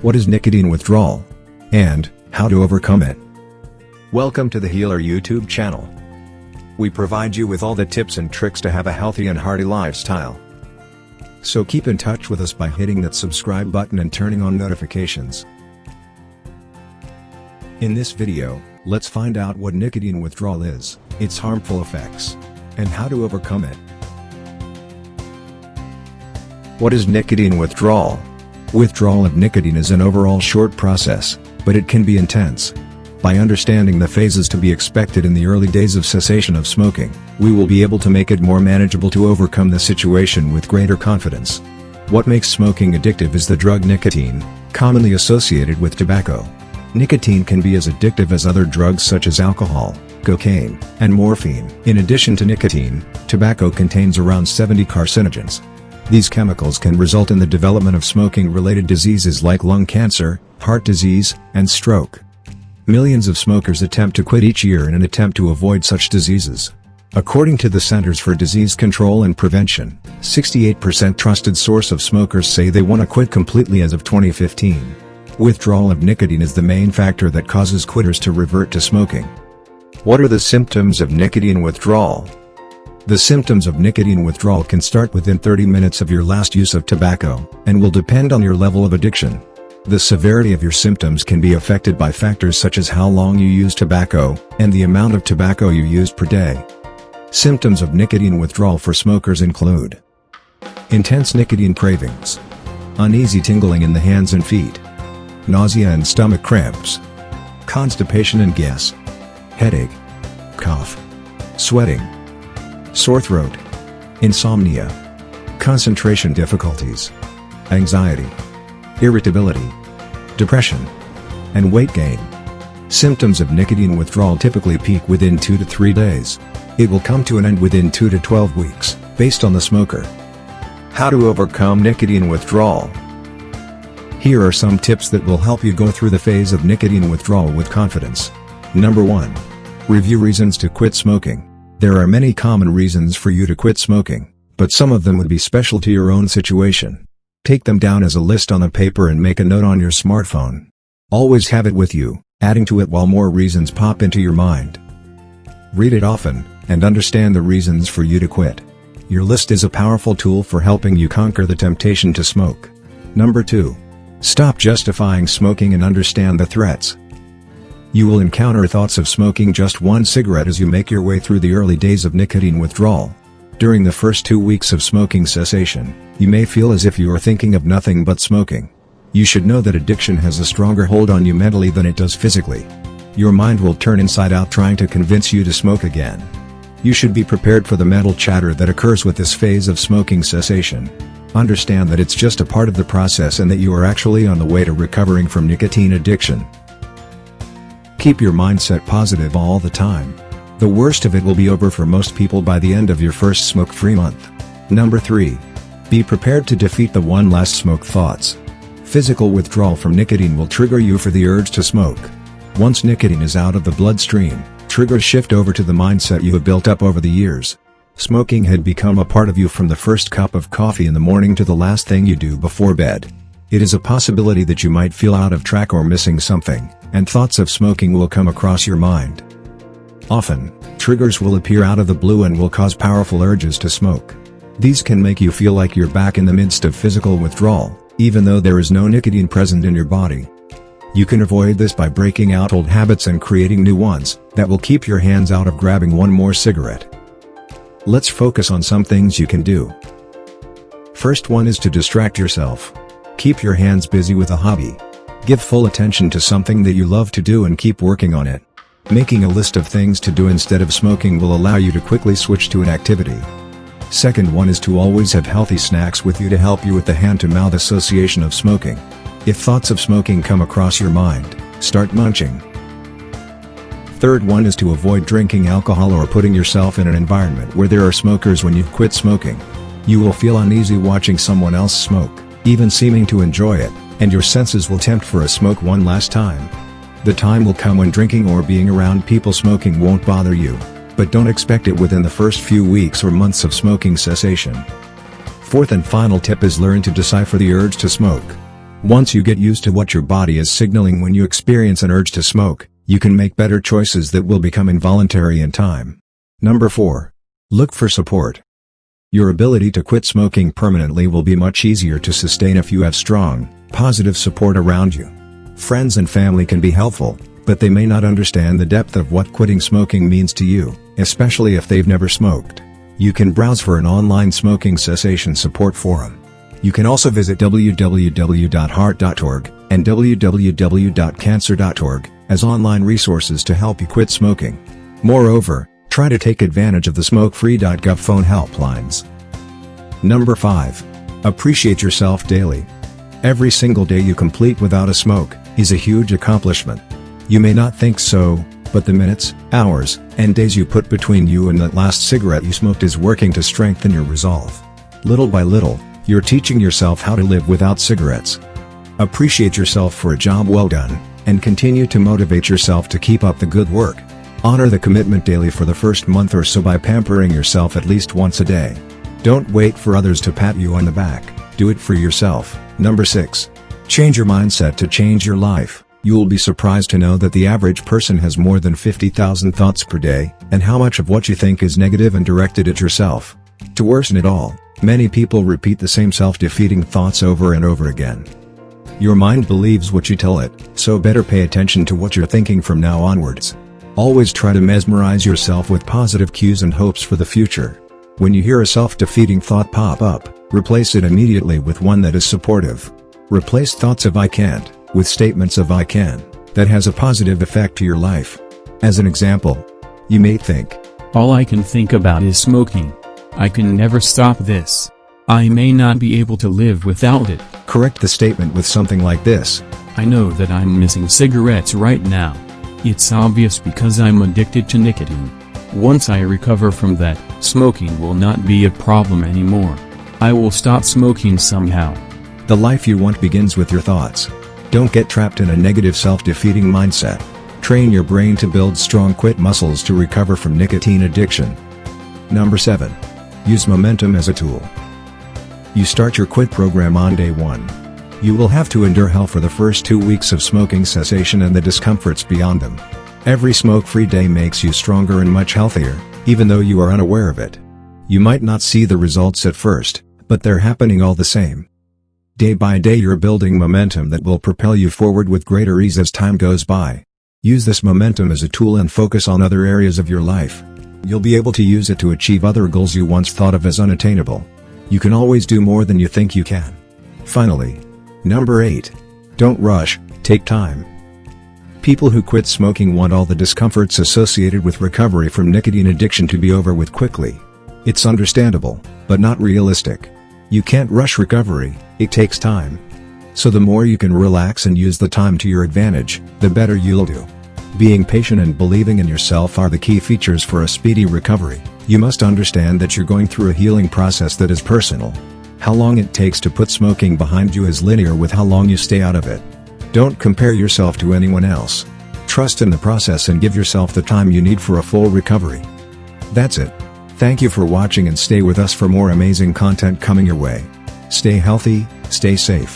What is nicotine withdrawal? And how to overcome it? Welcome to the Healer YouTube channel. We provide you with all the tips and tricks to have a healthy and hearty lifestyle. So keep in touch with us by hitting that subscribe button and turning on notifications. In this video, let's find out what nicotine withdrawal is, its harmful effects, and how to overcome it. What is nicotine withdrawal? Withdrawal of nicotine is an overall short process, but it can be intense. By understanding the phases to be expected in the early days of cessation of smoking, we will be able to make it more manageable to overcome the situation with greater confidence. What makes smoking addictive is the drug nicotine, commonly associated with tobacco. Nicotine can be as addictive as other drugs such as alcohol, cocaine, and morphine. In addition to nicotine, tobacco contains around 70 carcinogens. These chemicals can result in the development of smoking-related diseases like lung cancer, heart disease, and stroke. Millions of smokers attempt to quit each year in an attempt to avoid such diseases. According to the Centers for Disease Control and Prevention, 68% trusted source of smokers say they want to quit completely as of 2015. Withdrawal of nicotine is the main factor that causes quitters to revert to smoking. What are the symptoms of nicotine withdrawal? The symptoms of nicotine withdrawal can start within 30 minutes of your last use of tobacco, and will depend on your level of addiction. The severity of your symptoms can be affected by factors such as how long you use tobacco, and the amount of tobacco you use per day. Symptoms of nicotine withdrawal for smokers include intense nicotine cravings, uneasy tingling in the hands and feet, nausea and stomach cramps, constipation and gas, headache, cough, sweating, sore throat, insomnia, concentration difficulties, anxiety, irritability, depression, and weight gain. Symptoms of nicotine withdrawal typically peak within 2 to 3 days. It will come to an end within 2 to 12 weeks, based on the smoker. How to overcome nicotine withdrawal? Here are some tips that will help you go through the phase of nicotine withdrawal with confidence. Number 1. Review reasons to quit smoking. There are many common reasons for you to quit smoking, but some of them would be special to your own situation. Take them down as a list on a paper and make a note on your smartphone. Always have it with you, adding to it while more reasons pop into your mind. Read it often, and understand the reasons for you to quit. Your list is a powerful tool for helping you conquer the temptation to smoke. Number 2. Stop justifying smoking and understand the threats. You will encounter thoughts of smoking just one cigarette as you make your way through the early days of nicotine withdrawal. During the first 2 weeks of smoking cessation, you may feel as if you are thinking of nothing but smoking. You should know that addiction has a stronger hold on you mentally than it does physically. Your mind will turn inside out trying to convince you to smoke again. You should be prepared for the mental chatter that occurs with this phase of smoking cessation. Understand that it's just a part of the process and that you are actually on the way to recovering from nicotine addiction. Keep your mindset positive all the time. The worst of it will be over for most people by the end of your first smoke-free month. Number 3. Be prepared to defeat the one last smoke thoughts. Physical withdrawal from nicotine will trigger you for the urge to smoke. Once nicotine is out of the bloodstream, triggers shift over to the mindset you have built up over the years. Smoking had become a part of you from the first cup of coffee in the morning to the last thing you do before bed. It is a possibility that you might feel out of track or missing something, and thoughts of smoking will come across your mind. Often, triggers will appear out of the blue and will cause powerful urges to smoke. These can make you feel like you're back in the midst of physical withdrawal, even though there is no nicotine present in your body. You can avoid this by breaking out old habits and creating new ones that will keep your hands out of grabbing one more cigarette. Let's focus on some things you can do. First one is to distract yourself. Keep your hands busy with a hobby. Give full attention to something that you love to do and keep working on it. Making a list of things to do instead of smoking will allow you to quickly switch to an activity. Second one is to always have healthy snacks with you to help you with the hand-to-mouth association of smoking. If thoughts of smoking come across your mind, start munching. Third one is to avoid drinking alcohol or putting yourself in an environment where there are smokers when you quit smoking. You will feel uneasy watching someone else smoke, even seeming to enjoy it, and your senses will tempt for a smoke one last time. The time will come when drinking or being around people smoking won't bother you, but don't expect it within the first few weeks or months of smoking cessation. Fourth and final tip is learn to decipher the urge to smoke. Once you get used to what your body is signaling when you experience an urge to smoke, you can make better choices that will become involuntary in time. Number 4. Look for support. Your ability to quit smoking permanently will be much easier to sustain if you have strong, positive support around you. Friends and family can be helpful, but they may not understand the depth of what quitting smoking means to you, especially if they've never smoked. You can browse for an online smoking cessation support forum. You can also visit www.heart.org and www.cancer.org as online resources to help you quit smoking. Moreover, try to take advantage of the smokefree.gov phone helplines. Number 5. Appreciate yourself daily. Every single day you complete without a smoke is a huge accomplishment. You may not think so, but the minutes, hours, and days you put between you and that last cigarette you smoked is working to strengthen your resolve. Little by little, you're teaching yourself how to live without cigarettes. Appreciate yourself for a job well done, and continue to motivate yourself to keep up the good work. Honor the commitment daily for the first month or so by pampering yourself at least once a day. Don't wait for others to pat you on the back, do it for yourself. Number 6. Change your mindset to change your life. You'll be surprised to know that the average person has more than 50,000 thoughts per day, and how much of what you think is negative and directed at yourself. To worsen it all, many people repeat the same self-defeating thoughts over and over again. Your mind believes what you tell it, so better pay attention to what you're thinking from now onwards. Always try to mesmerize yourself with positive cues and hopes for the future. When you hear a self-defeating thought pop up, replace it immediately with one that is supportive. Replace thoughts of "I can't" with statements of "I can." That has a positive effect to your life. As an example, you may think, "All I can think about is smoking. I can never stop this. I may not be able to live without it." Correct the statement with something like this: "I know that I'm missing cigarettes right now. It's obvious because I'm addicted to nicotine. Once I recover from that, smoking will not be a problem anymore. I will stop smoking somehow." The life you want begins with your thoughts. Don't get trapped in a negative self-defeating mindset. Train your brain to build strong quit muscles to recover from nicotine addiction. Number 7. Use momentum as a tool. You start your quit program on day 1. You will have to endure hell for the first 2 weeks of smoking cessation and the discomforts beyond them. Every smoke-free day makes you stronger and much healthier, even though you are unaware of it. You might not see the results at first, but they're happening all the same. Day by day you're building momentum that will propel you forward with greater ease as time goes by. Use this momentum as a tool and focus on other areas of your life. You'll be able to use it to achieve other goals you once thought of as unattainable. You can always do more than you think you can. Finally, number 8. Don't rush, take time. People who quit smoking want all the discomforts associated with recovery from nicotine addiction to be over with quickly. It's understandable, but not realistic. You can't rush recovery, it takes time. So the more you can relax and use the time to your advantage, the better you'll do. Being patient and believing in yourself are the key features for a speedy recovery. You must understand that you're going through a healing process that is personal. How long it takes to put smoking behind you is linear with how long you stay out of it. Don't compare yourself to anyone else. Trust in the process and give yourself the time you need for a full recovery. That's it. Thank you for watching and stay with us for more amazing content coming your way. Stay healthy, stay safe.